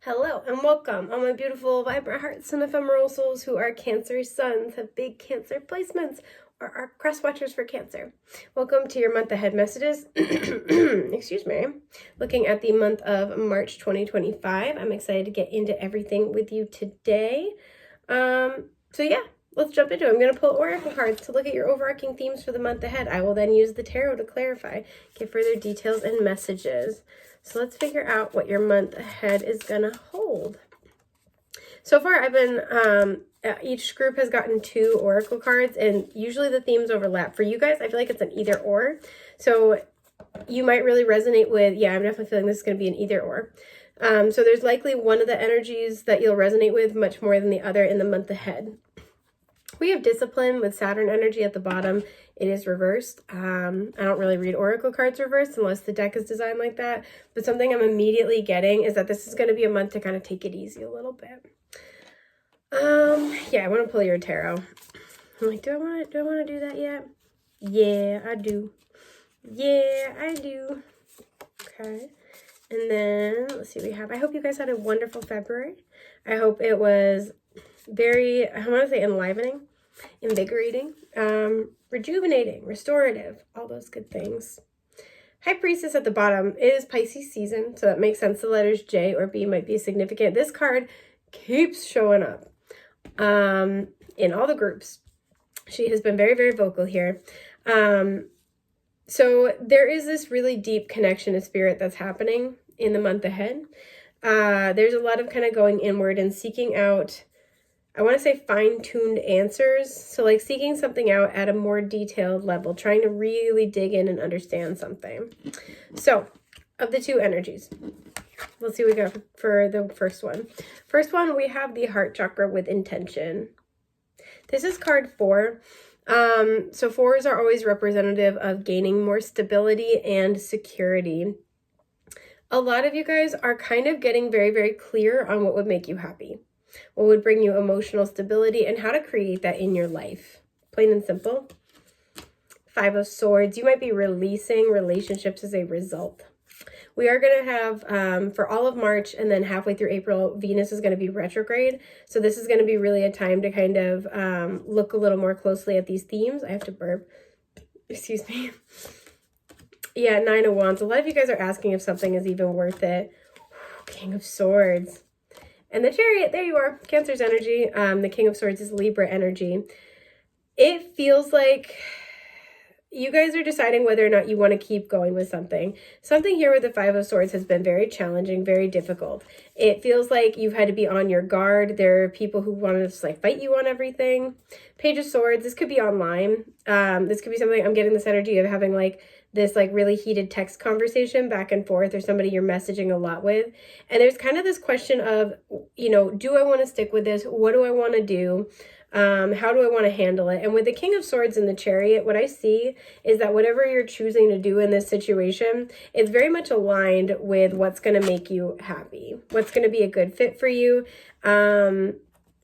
Hello and welcome, all my beautiful, vibrant hearts and ephemeral souls who are Cancer suns, have big Cancer placements, or are crest watchers for Cancer. Welcome to your month ahead messages. Excuse me. Looking at the month of March 2025. I'm excited to get into everything with you today. So yeah, let's jump into it. I'm going to pull oracle cards to look at your overarching themes for the month ahead. I will then use the tarot to clarify, give further details and messages. So let's figure out what your month ahead is going to hold. So far, I've been, each group has gotten 2 oracle cards, and usually the themes overlap. For you guys, I feel like it's an either or. So you might really resonate with, yeah, I'm definitely feeling this is going to be an either or. So there's likely one of the energies that you'll resonate with much more than the other in the month ahead. We have discipline with Saturn energy at the bottom. It is reversed. I don't really read oracle cards reversed unless the deck is designed like that. But something I'm immediately getting is that this is going to be a month to kind of take it easy a little bit. Yeah, I want to pull your tarot. I'm like, do I want to do that yet? Yeah, I do. Yeah, I do. Okay. And then let's see what we have. I hope you guys had a wonderful February. I hope it was very, I want to say enlivening, invigorating, rejuvenating, restorative, all those good things. High Priestess at the bottom. It is Pisces season, so that makes sense. The letters J or B might be significant. This card keeps showing up in all the groups. She has been very, very vocal here. So there is this really deep connection to spirit that's happening in the month ahead. There's a lot of kind of going inward and seeking out, I want to say, fine-tuned answers. So like seeking something out at a more detailed level, trying to really dig in and understand something. So of the 2 energies, let's see what we got for the first one. First one, we have the heart chakra with intention. This is card 4. So 4s are always representative of gaining more stability and security. A lot of you guys are kind of getting very, very clear on what would make you happy, what would bring you emotional stability, and how to create that in your life. Plain and simple. 5 of Swords. You might be releasing relationships as a result. We are going to have, for all of March and then halfway through April, Venus is going to be retrograde. So this is going to be really a time to kind of look a little more closely at these themes. I have to burp. Excuse me. Yeah, 9 of Wands. A lot of you guys are asking if something is even worth it. King of Swords. And the Chariot, there you are. Cancer's energy. The King of Swords is Libra energy. It feels like you guys are deciding whether or not you want to keep going with something. Something here with the 5 of Swords has been very challenging, very difficult. It feels like you've had to be on your guard. There are people who want to just like fight you on everything. Page of Swords, this could be online. This could be something, I'm getting this energy of having like this like really heated text conversation back and forth, or somebody you're messaging a lot with. And there's kind of this question of, you know, do I want to stick with this? What do I want to do? How do I want to handle it? And with the King of Swords and the Chariot, what I see is that whatever you're choosing to do in this situation, it's very much aligned with what's going to make you happy, what's going to be a good fit for you.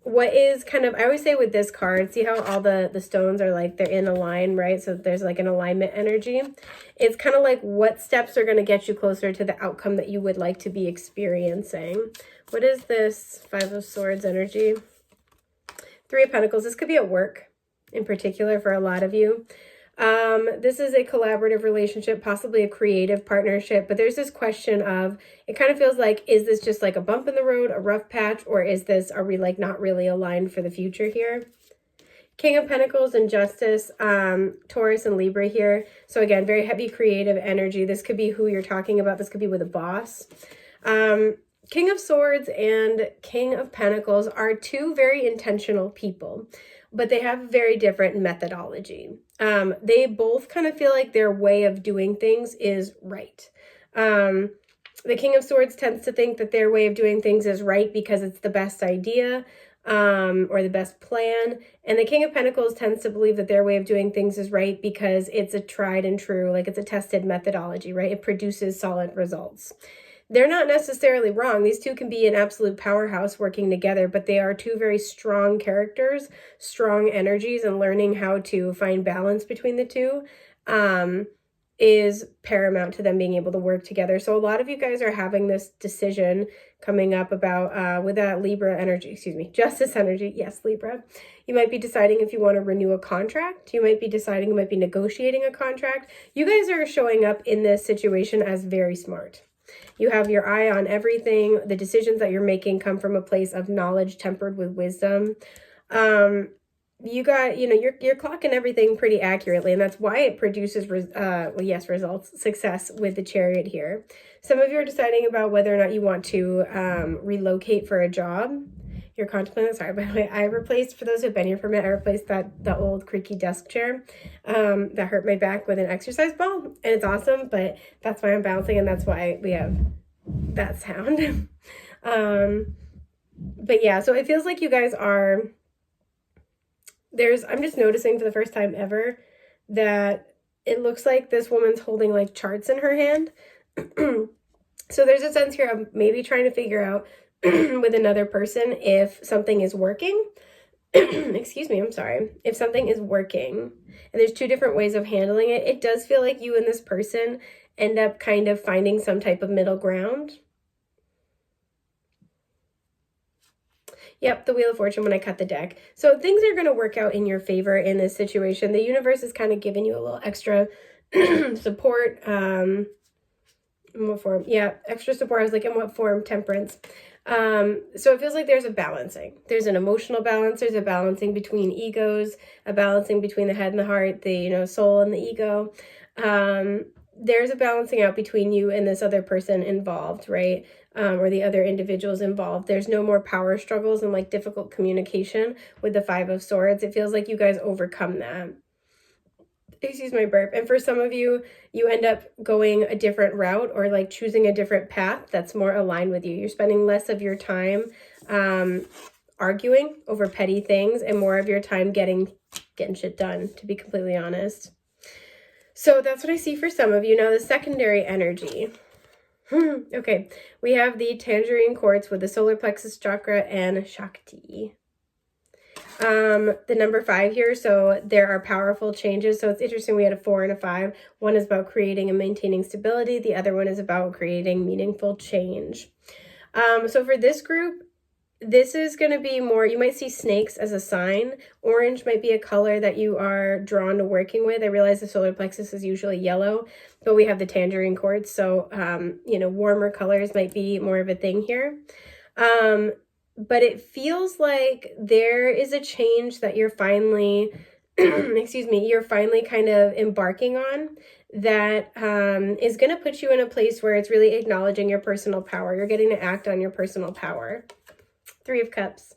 What is kind of, I always say with this card, see how all the stones are like, they're in a line, right? So there's like an alignment energy. It's kind of like what steps are going to get you closer to the outcome that you would like to be experiencing. What is this 5 of Swords energy? 3 of Pentacles. This could be at work in particular for a lot of you. This is a collaborative relationship, possibly a creative partnership, but there's this question of, it kind of feels like, is this just like a bump in the road, a rough patch, or are we like not really aligned for the future here? King of Pentacles and Justice, Taurus and Libra here. So again, very heavy creative energy. This could be who you're talking about. This could be with a boss. King of Swords and King of Pentacles are 2 very intentional people, but they have very different methodology. They both kind of feel like their way of doing things is right. The King of Swords tends to think that their way of doing things is right because it's the best idea, or the best plan. And the King of Pentacles tends to believe that their way of doing things is right because it's a tried and true, like it's a tested methodology, right? It produces solid results. They're not necessarily wrong. These 2 can be an absolute powerhouse working together, but they are 2 very strong characters, strong energies, and learning how to find balance between the 2 is paramount to them being able to work together. So a lot of you guys are having this decision coming up about with that Libra energy, Justice energy. Yes, Libra. You might be deciding if you want to renew a contract. You might be deciding, you might be negotiating a contract. You guys are showing up in this situation as very smart. You have your eye on everything. The decisions that you're making come from a place of knowledge tempered with wisdom. You got, you're clocking everything pretty accurately, and that's why it produces, results, success with the Chariot here. Some of you are deciding about whether or not you want to relocate for a job. You're contemplating, sorry, by the way, I replaced, for those who've been here for a minute, I replaced the old creaky desk chair that hurt my back with an exercise ball, and it's awesome, but that's why I'm bouncing, and that's why we have that sound. But yeah, so it feels like you guys are... I'm just noticing for the first time ever that it looks like this woman's holding like charts in her hand. So there's a sense here of maybe trying to figure out with another person if something is working. Excuse me, I'm sorry. If something is working, and there's two different ways of handling it, it does feel like you and this person end up kind of finding some type of middle ground. Yep, the Wheel of Fortune when I cut the deck. So things are going to work out in your favor in this situation. The universe is kind of giving you a little extra support. In what form? Yeah, extra support. I was like, in what form? Temperance. So it feels like there's a balancing. There's an emotional balance. There's a balancing between egos, a balancing between the head and the heart, the soul and the ego. There's a balancing out between you and this other person involved, right? Or the other individuals involved. There's no more power struggles and like difficult communication with the Five of Swords. It feels like you guys overcome that. Excuse my burp. And for some of you, you end up going a different route or like choosing a different path that's more aligned with you. You're spending less of your time arguing over petty things and more of your time getting shit done, to be completely honest. So that's what I see for some of you. Now the secondary energy. Okay, we have the Tangerine Quartz with the solar plexus chakra and Shakti. The number 5 here, so there are powerful changes. So it's interesting, we had a 4 and a 5. One is about creating and maintaining stability. The other one is about creating meaningful change. So for this group, this is going to be more, you might see snakes as a sign. Orange might be a color that you are drawn to working with. I realize the solar plexus is usually yellow, but we have the tangerine quartz. So, warmer colors might be more of a thing here. But it feels like there is a change that you're finally, you're finally kind of embarking on that is going to put you in a place where it's really acknowledging your personal power. You're getting to act on your personal power. 3 of Cups.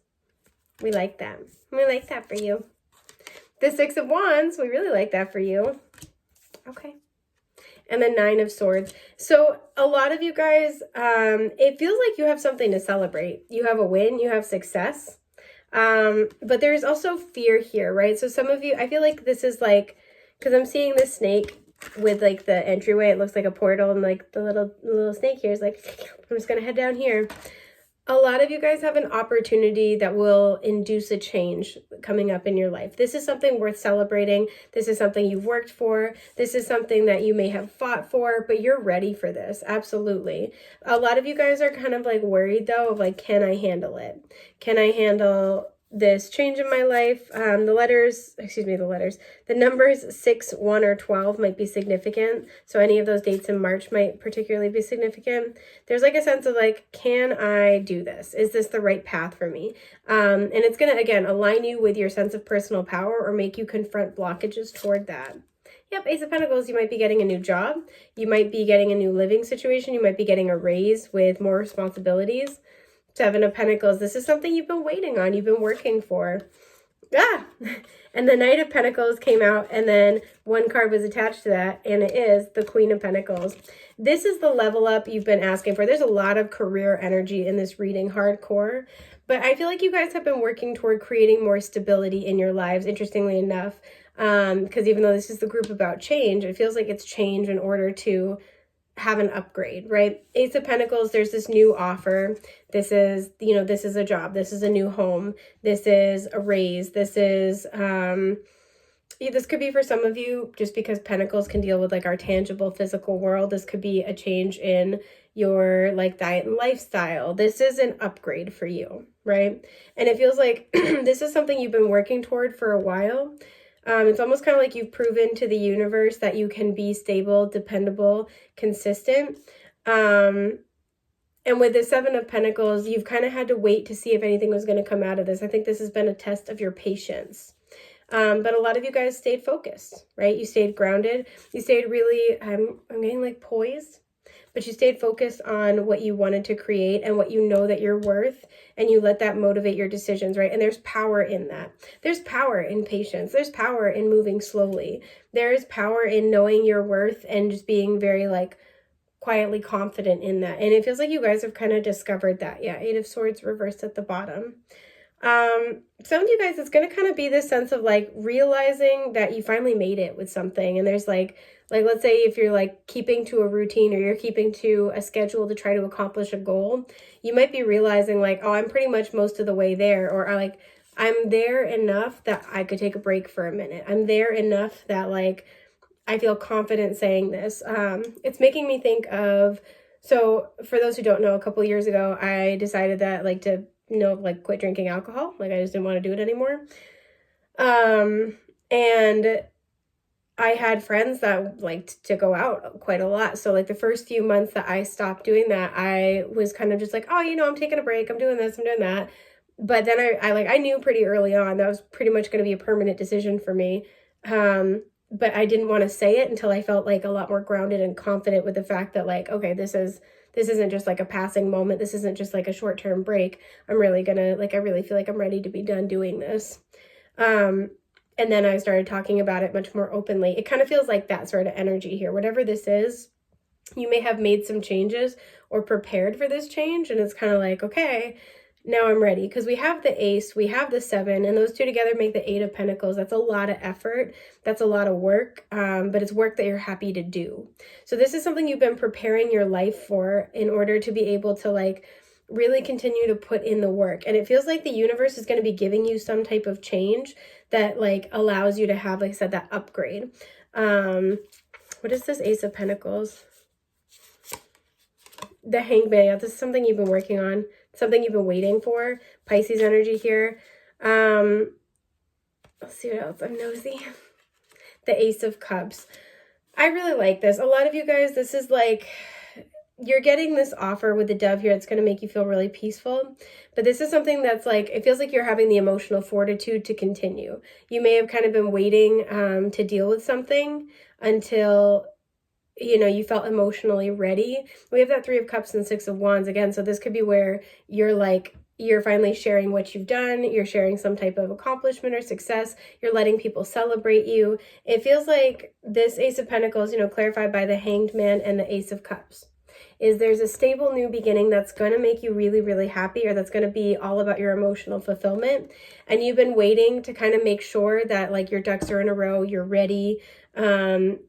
We like that. We like that for you. The 6 of Wands. We really like that for you. Okay. And the 9 of Swords. So a lot of you guys, it feels like you have something to celebrate. You have a win. You have success. But there's also fear here, right? So some of you, I feel like this is like, because I'm seeing this snake with like the entryway. It looks like a portal, and like the little snake here is like, I'm just going to head down here. A lot of you guys have an opportunity that will induce a change coming up in your life. This is something worth celebrating. This is something you've worked for. This is something that you may have fought for, but you're ready for this. Absolutely. A lot of you guys are kind of like worried though of like, can I handle it? Can I handle this change in my life? The numbers 6, 1, or 12 might be significant. So any of those dates in March might particularly be significant. There's like a sense of like, can I do this? Is this the right path for me? And it's going to, again, align you with your sense of personal power or make you confront blockages toward that. Yep, Ace of Pentacles, you might be getting a new job. You might be getting a new living situation. You might be getting a raise with more responsibilities. 7 of Pentacles, this is something you've been waiting on, you've been working for. And the Knight of Pentacles came out, and then one card was attached to that, and it is the Queen of Pentacles. This is the level up you've been asking for. There's a lot of career energy in this reading, hardcore. But I feel like you guys have been working toward creating more stability in your lives, interestingly enough. Because even though this is the group about change, it feels like it's change in order to have an upgrade, right? Ace of Pentacles, there's this new offer. This is, this is a job. This is a new home. This is a raise. This is, This could be for some of you, just because Pentacles can deal with like our tangible physical world. This could be a change in your like diet and lifestyle. This is an upgrade for you, right? And it feels like this is something you've been working toward for a while. It's almost kind of like you've proven to the universe that you can be stable, dependable, consistent. And with the Seven of Pentacles, you've kind of had to wait to see if anything was going to come out of this. I think this has been a test of your patience. But a lot of you guys stayed focused, right? You stayed grounded. You stayed really, I'm getting like poised, but you stayed focused on what you wanted to create and what you know that you're worth, and you let that motivate your decisions, right? And there's power in that. There's power in patience. There's power in moving slowly. There's power in knowing your worth and just being very like quietly confident in that. And it feels like you guys have kind of discovered that. Yeah, Eight of Swords reversed at the bottom. Some of you guys, it's going to kind of be this sense of like realizing that you finally made it with something. And there's like let's say if you're like keeping to a routine or you're keeping to a schedule to try to accomplish a goal, you might be realizing like, oh, I'm pretty much most of the way there, or I'm there enough that I could take a break for a minute. I'm there enough that like I feel confident saying this. It's making me think of, so for those who don't know, a couple years ago, I decided that like to like quit drinking alcohol. Like I just didn't want to do it anymore. And I had friends that liked to go out quite a lot. So like the first few months that I stopped doing that, I was kind of just like, oh, I'm taking a break. I'm doing this, I'm doing that. But then I knew pretty early on that was pretty much going to be a permanent decision for me. But I didn't want to say it until I felt like a lot more grounded and confident with the fact that like, okay, this isn't just like a passing moment. This isn't just like a short-term break. I'm really gonna, like, I really feel like I'm ready to be done doing this. And then I started talking about it much more openly. It kind of feels like that sort of energy here. Whatever this is, you may have made some changes or prepared for this change. And it's kind of like, okay, now I'm ready, because we have the Ace, we have the Seven, and those two together make the Eight of Pentacles. That's a lot of effort. That's a lot of work, but it's work that you're happy to do. So this is something you've been preparing your life for in order to be able to like really continue to put in the work. And it feels like the universe is going to be giving you some type of change that like allows you to have, like I said, that upgrade. What is this Ace of Pentacles? The Hangman. Yeah, this is something you've been working on. Something you've been waiting for. Pisces energy here. Let's see what else. I'm nosy. The Ace of Cups. I really like this. A lot of you guys, this is like, you're getting this offer with the Dove here. It's going to make you feel really peaceful. But this is something that's like, it feels like you're having the emotional fortitude to continue. You may have kind of been waiting to deal with something until you felt emotionally ready. We have that Three of Cups and Six of Wands again. So this could be where you're finally sharing what you've done. You're sharing some type of accomplishment or success. You're letting people celebrate you. It feels like this Ace of Pentacles, clarified by the Hanged Man and the Ace of Cups, is there's a stable new beginning that's going to make you really, really happy, or that's going to be all about your emotional fulfillment. And you've been waiting to kind of make sure that like your ducks are in a row, you're ready. Your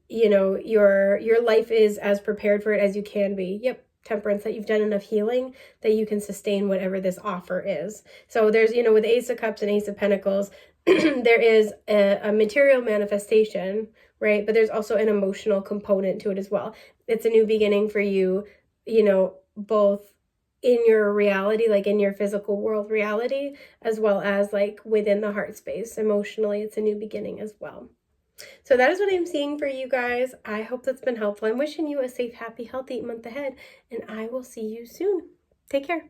life is as prepared for it as you can be. Yep. Temperance, that you've done enough healing that you can sustain whatever this offer is. So there's, with Ace of Cups and Ace of Pentacles, there is a material manifestation, right? But there's also an emotional component to it as well. It's a new beginning for you, both in your reality, like in your physical world reality, as well as like within the heart space. Emotionally, it's a new beginning as well. So that is what I'm seeing for you guys. I hope that's been helpful. I'm wishing you a safe, happy, healthy month ahead, and I will see you soon. Take care.